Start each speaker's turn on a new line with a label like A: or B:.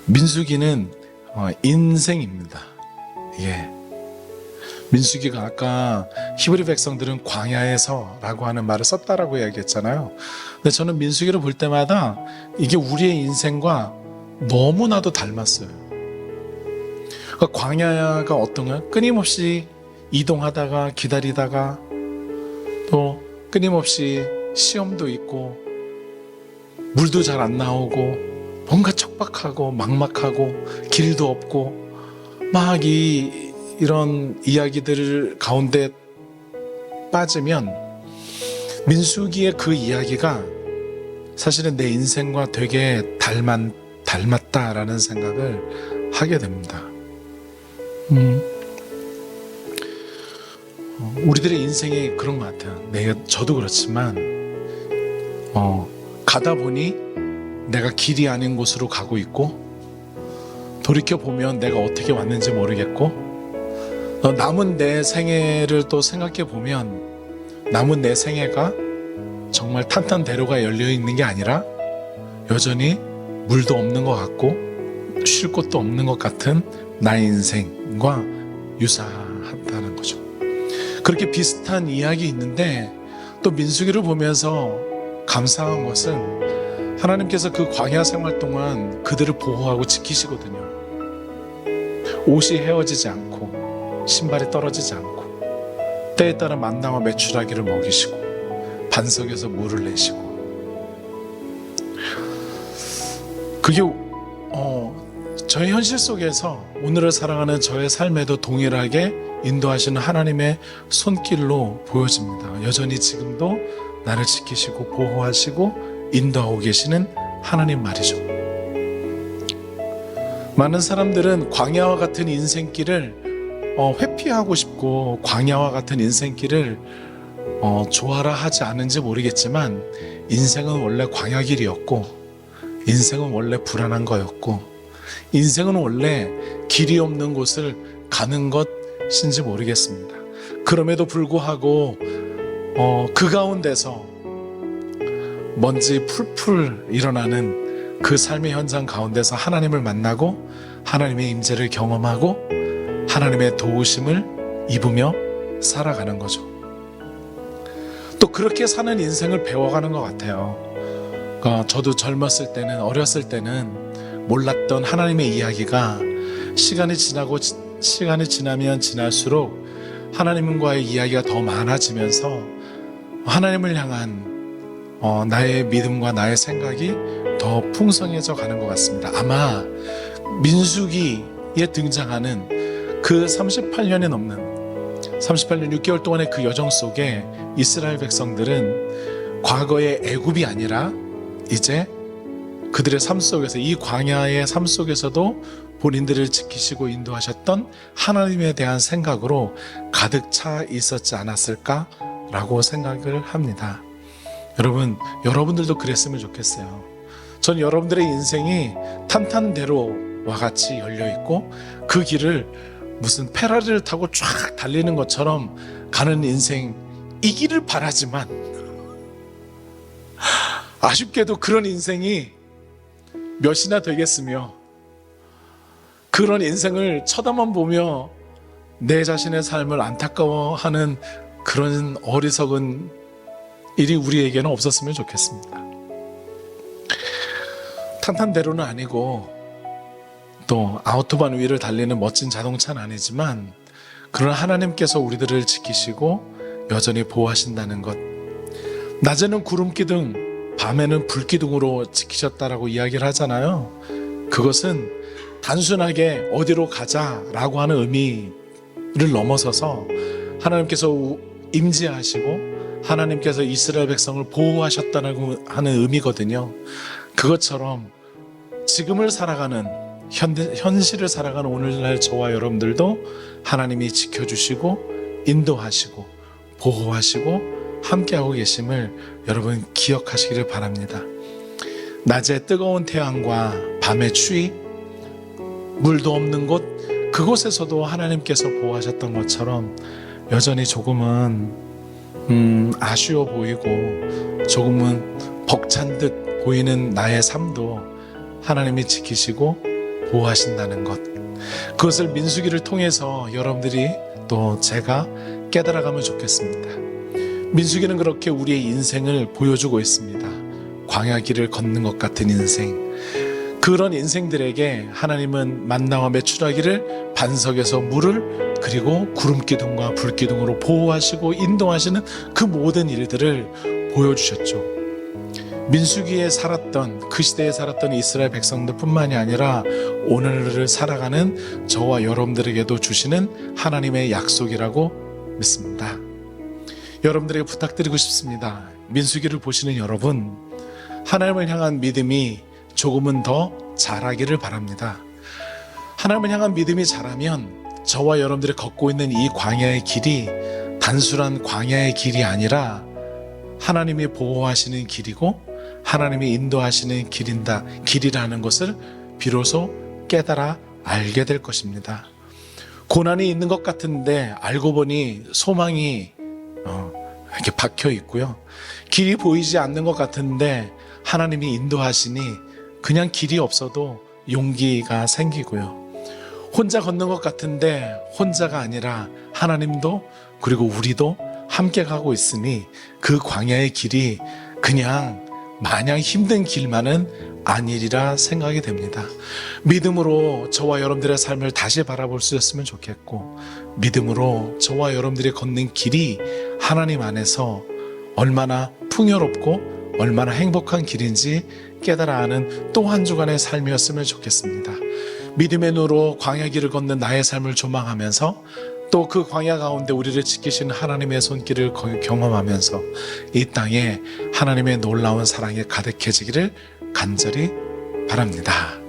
A: 민수기는 인생입니다. 예. 민수기가 아까 히브리 백성들은 광야에서라고 하는 말을 썼다라고 이야기했잖아요. 근데 저는 민수기를 볼 때마다 이게 우리의 인생과 너무나도 닮았어요. 그러니까 광야가 어떤가요? 끊임없이 이동하다가 기다리다가 또 끊임없이 시험도 있고 물도 잘 안 나오고 뭔가 척박하고 막막하고 길도 없고 막 이런 이야기들 가운데 빠지면 민수기의 그 이야기가 사실은 내 인생과 되게 닮았다라는 생각을 하게 됩니다. 우리들의 인생이 그런 것 같아요. 저도 그렇지만 가다 보니 내가 길이 아닌 곳으로 가고 있고 돌이켜보면 내가 어떻게 왔는지 모르겠고 남은 내 생애를 또 생각해보면 남은 내 생애가 정말 탄탄대로가 열려있는 게 아니라 여전히 물도 없는 것 같고 쉴 곳도 없는 것 같은 나의 인생과 유사하다는 거죠. 그렇게 비슷한 이야기 있는데 또 민수기를 보면서 감사한 것은 하나님께서 그 광야 생활 동안 그들을 보호하고 지키시거든요. 옷이 헤어지지 않고 신발이 떨어지지 않고 때에 따라 만나와 메추라기를 먹이시고 반석에서 물을 내시고 그게 저의 현실 속에서 오늘을 살아가는 저의 삶에도 동일하게 인도하시는 하나님의 손길로 보여집니다. 여전히 지금도 나를 지키시고 보호하시고 인도하고 계시는 하나님 말이죠. 많은 사람들은 광야와 같은 인생길을 회피하고 싶고 광야와 같은 인생길을 좋아라 하지 않은지 모르겠지만 인생은 원래 광야길이었고 인생은 원래 불안한 거였고 인생은 원래 길이 없는 곳을 가는 것인지 모르겠습니다. 그럼에도 불구하고 그 가운데서 먼지 풀풀 일어나는 그 삶의 현장 가운데서 하나님을 만나고 하나님의 임재를 경험하고 하나님의 도우심을 입으며 살아가는 거죠. 또 그렇게 사는 인생을 배워가는 것 같아요. 저도 젊었을 때는 어렸을 때는 몰랐던 하나님의 이야기가 시간이 지나면 지날수록 하나님과의 이야기가 더 많아지면서 하나님을 향한 나의 믿음과 나의 생각이 더 풍성해져 가는 것 같습니다. 아마 민수기에 등장하는 그 38년 6개월 동안의 그 여정 속에 이스라엘 백성들은 과거의 애굽이 아니라 이제 그들의 삶 속에서 이 광야의 삶 속에서도 본인들을 지키시고 인도하셨던 하나님에 대한 생각으로 가득 차 있었지 않았을까라고 생각을 합니다. 여러분들도 그랬으면 좋겠어요. 전 여러분들의 인생이 탄탄대로와 같이 열려있고 그 길을 무슨 페라리를 타고 쫙 달리는 것처럼 가는 인생이기를 바라지만 아쉽게도 그런 인생이 몇이나 되겠으며 그런 인생을 쳐다만 보며 내 자신의 삶을 안타까워하는 그런 어리석은 일이 우리에게는 없었으면 좋겠습니다. 탄탄대로는 아니고 또 아우토반 위를 달리는 멋진 자동차는 아니지만 그런 하나님께서 우리들을 지키시고 여전히 보호하신다는 것, 낮에는 구름기둥 밤에는 불기둥으로 지키셨다라고 이야기를 하잖아요. 그것은 단순하게 어디로 가자라고 하는 의미를 넘어서서 하나님께서 임재하시고 하나님께서 이스라엘 백성을 보호하셨다고 하는 의미거든요. 그것처럼 지금을 살아가는 현실을 살아가는 오늘날 저와 여러분들도 하나님이 지켜주시고 인도하시고 보호하시고 함께하고 계심을 여러분 기억하시기를 바랍니다. 낮에 뜨거운 태양과 밤의 추위, 물도 없는 곳, 그곳에서도 하나님께서 보호하셨던 것처럼 여전히 조금은 아쉬워 보이고 조금은 벅찬 듯 보이는 나의 삶도 하나님이 지키시고 보호하신다는 것, 그것을 민수기를 통해서 여러분들이 또 제가 깨달아가면 좋겠습니다. 민수기는 그렇게 우리의 인생을 보여주고 있습니다. 광야길을 걷는 것 같은 인생, 그런 인생들에게 하나님은 만나와 메추라기를 반석에서 물을 그리고 구름기둥과 불기둥으로 보호하시고 인도하시는 그 모든 일들을 보여주셨죠. 민수기에 살았던, 그 시대에 살았던 이스라엘 백성들 뿐만이 아니라 오늘을 살아가는 저와 여러분들에게도 주시는 하나님의 약속이라고 믿습니다. 여러분들에게 부탁드리고 싶습니다. 민수기를 보시는 여러분, 하나님을 향한 믿음이 조금은 더 자라기를 바랍니다. 하나님을 향한 믿음이 자라면 저와 여러분들이 걷고 있는 이 광야의 길이 단순한 광야의 길이 아니라 하나님이 보호하시는 길이고 하나님이 인도하시는 길이라는 것을 비로소 깨달아 알게 될 것입니다. 고난이 있는 것 같은데 알고 보니 소망이 이렇게 박혀 있고요. 길이 보이지 않는 것 같은데 하나님이 인도하시니 그냥 길이 없어도 용기가 생기고요. 혼자 걷는 것 같은데 혼자가 아니라 하나님도 그리고 우리도 함께 가고 있으니 그 광야의 길이 그냥 마냥 힘든 길만은 아니리라 생각이 됩니다. 믿음으로 저와 여러분들의 삶을 다시 바라볼 수 있었으면 좋겠고, 믿음으로 저와 여러분들이 걷는 길이 하나님 안에서 얼마나 풍요롭고 얼마나 행복한 길인지 깨달아 아는 또 한 주간의 삶이었으면 좋겠습니다. 믿음의 눈으로 광야 길을 걷는 나의 삶을 조망하면서 또 그 광야 가운데 우리를 지키시는 하나님의 손길을 경험하면서 이 땅에 하나님의 놀라운 사랑이 가득해지기를 간절히 바랍니다.